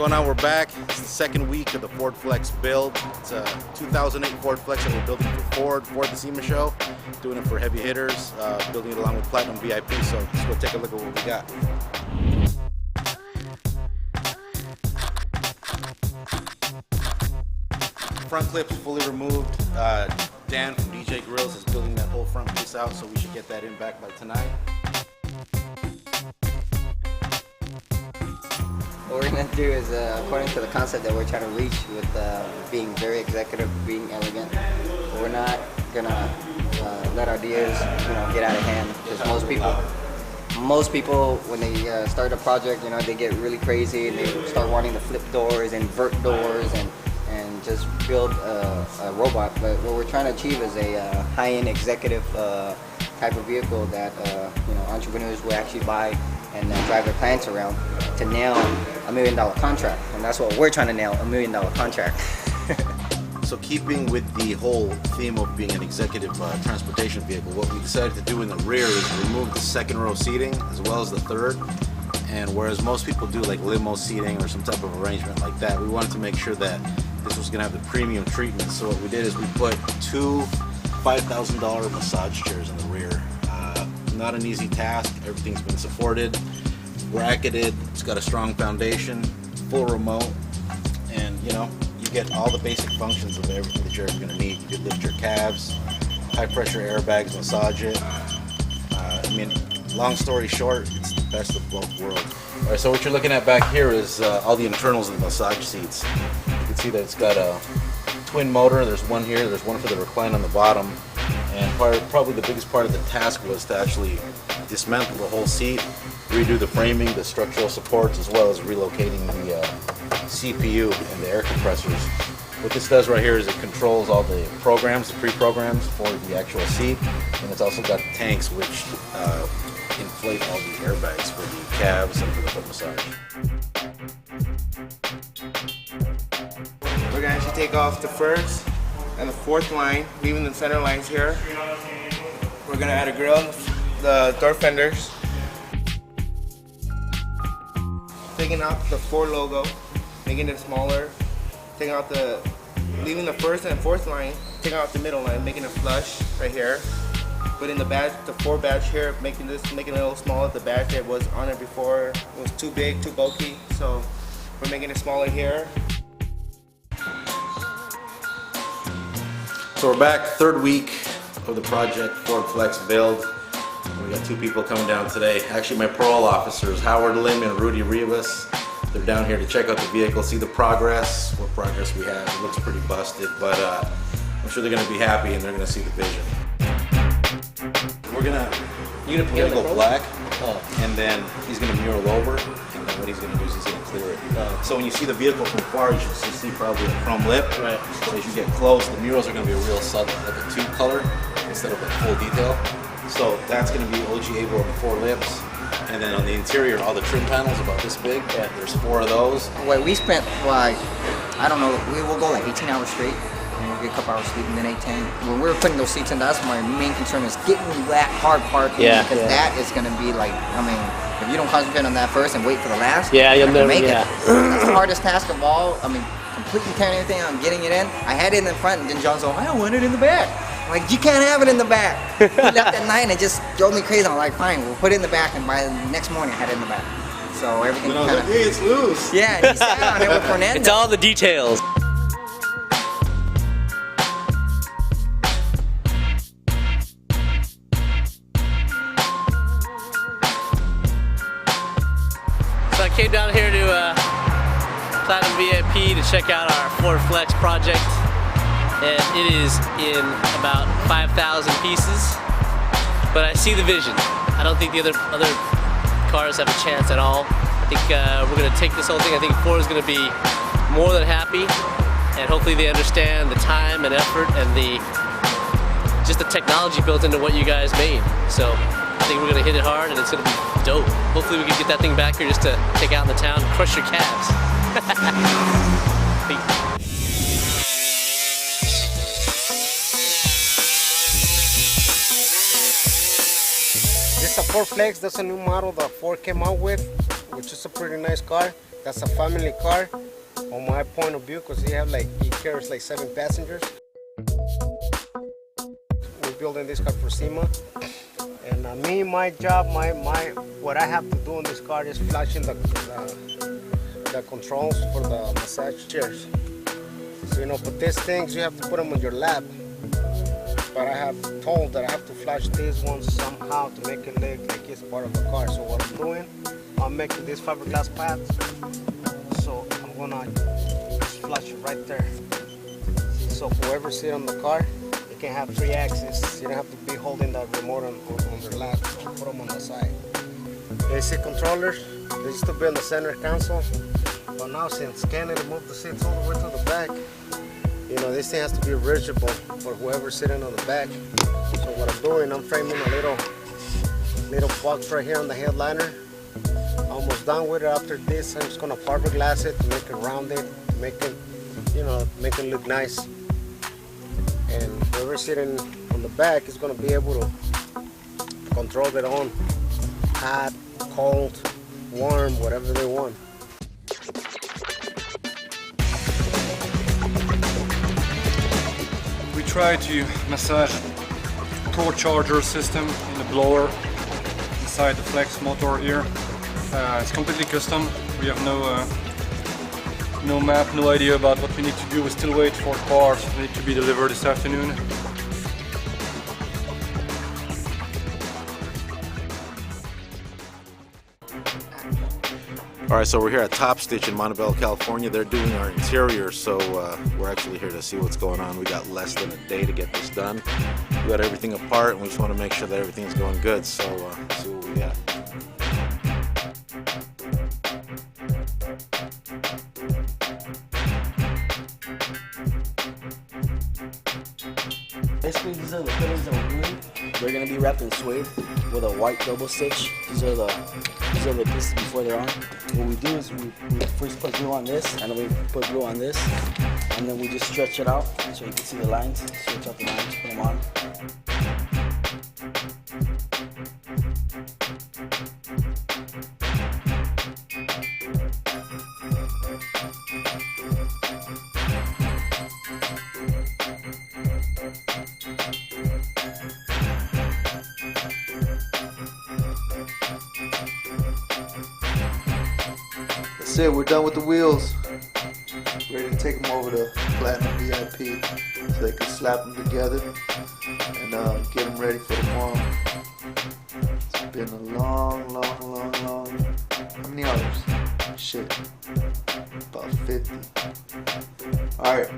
going on? We're back. It's the second week of the Ford Flex build. It's a 2008 Ford Flex that we're building for Ford the SEMA show. Doing it for heavy hitters, building it along with Platinum VIP. So let's go take a look at what we got. Front clips fully removed. Dan from DJ Grills is building that whole front piece out, so we should get that in back by tonight. What we're going to do is, according to the concept that we're trying to reach with being very executive, being elegant, we're not going to let our ideas, get out of hand. Because most people, when they start a project, they get really crazy and they start wanting to flip doors, invert doors, and just build a robot. But what we're trying to achieve is a high-end executive type of vehicle that entrepreneurs will actually buy and drive their clients around to nail $1 million contract. And that's what we're trying to nail, $1 million contract. So keeping with the whole theme of being an executive transportation vehicle, what we decided to do in the rear is remove the second row seating as well as the third. And whereas most people do like limo seating or some type of arrangement like that, we wanted to make sure that this was going to have the premium treatment. So what we did is we put two $5,000 massage chairs in the rear. Not an easy task. Everything's been supported, bracketed. It's got a strong foundation, full remote, and you get all the basic functions of everything that you're ever going to need. You could lift your calves, high pressure airbags, massage it. Long story short, it's the best of both worlds. All right, so what you're looking at back here is all the internals of the massage seats. You can see that it's got a twin motor. There's one here. There's one for the recline on the bottom. And probably the biggest part of the task was to actually dismantle the whole seat, redo the framing, the structural supports, as well as relocating the CPU and the air compressors. What this does right here is it controls all the programs, the pre-programs for the actual seat, and it's also got tanks which inflate all the airbags for the calves and for the foot massage. We're going to actually take off the first and the fourth line, leaving the center lines here. We're going to add a grill and the door fenders. Taking out the Ford logo, making it smaller. Leaving the first and fourth line, taking out the middle line, making it flush right here. Putting the badge, the Ford badge here, making it a little smaller. The badge that was on it before was too big, too bulky, so we're making it smaller here. So we're back, third week of the project Ford Flex build. We got two people coming down today. Actually, my parole officers, Howard Lim and Rudy Rivas. They're down here to check out the vehicle, see the progress, what progress we have. It looks pretty busted, but I'm sure they're gonna be happy and they're gonna see the vision. We're gonna go black, and then he's gonna mural over, and then what he's gonna do is he's gonna clear it. So when you see the vehicle from far, you should see probably a chrome lip. Right. So as you get close, the murals are gonna be a real subtle, like a tube color instead of a full detail. So that's gonna be OG Able on the four lips. And then on the interior, all the trim panels about this big. Yeah. There's 4 of those. Well, we spent I don't know, we will go like 18 hours straight. And we'll get a couple hours sleep and then 8-10. When we were putting those seats in, that's my main concern is getting that hard part in, because that is going to be like, if you don't concentrate on that first and wait for the last, you'll never make it. That's the hardest task of all. Completely tearing everything out and getting it in. I had it in the front, and then John's like, I don't want it in the back. I'm like, you can't have it in the back. He left at night and it just drove me crazy. I'm like, fine, we'll put it in the back, and by the next morning I had it in the back. So everything kind of, hey, it's loose. Yeah, and he sat on it with Fernando. It's all the details. So I came down here to Platinum VIP to check out our Ford Flex project, and it is in about 5,000 pieces. But I see the vision. I don't think the other cars have a chance at all. I think we're going to take this whole thing. I think Ford is going to be more than happy, and hopefully they understand the time and effort and just the technology built into what you guys made. So I think we're going to hit it hard, and it's going to be dope. Hopefully we can get that thing back here just to take out in the town and crush your calves. This is a Ford Flex. That's a new model that Ford came out with, which is a pretty nice car. That's a family car, on my point of view, because he carries like 7 passengers. We're building this car for SEMA, and my job, what I have to do in this car is flashing the controls for the massage chairs. So but these things you have to put them on your lap. But I have told that I have to flash these ones somehow to make it look like it's part of the car. So what I'm doing, I'm making these fiberglass pads. So I'm gonna just flash it right there. So whoever sits on the car, you can have 3 axes. You don't have to be holding that remote on their lap. So put them on the side. AC controllers, they used to be on the center console. But now since Kennedy moved the seats all the way to the back, this thing has to be reachable for whoever's sitting on the back. So what I'm doing, I'm framing a little box right here on the headliner. Almost done with it. After this, I'm just gonna fiberglass it to make it rounded, to make it look nice. And whoever's sitting on the back is gonna be able to control their own hot, cold, warm, whatever they want. We try to massage pro charger system in the blower inside the flex motor here. It's completely custom. We have no map, no idea about what we need to do. We still wait for parts that need to be delivered this afternoon. Alright, so we're here at Topstitch in Montebello, California. They're doing our interior, so we're actually here to see what's going on. We got less than a day to get this done. We got everything apart and we just want to make sure that everything's going good, so let's see what we got. Basically, these are the fittings that we're doing. They're gonna be wrapped in suede with a white double stitch. These are the pieces before they're on. What we do is we first put glue on this, and then we put glue on this, and then we just stretch it out so you can see the lines. Stretch out the lines, put them on. That's it, we're done with the wheels. Ready to take them over to Platinum VIP so they can slap them together and get them ready for tomorrow. It's been a long, how many hours? Shit, about 50. Alright.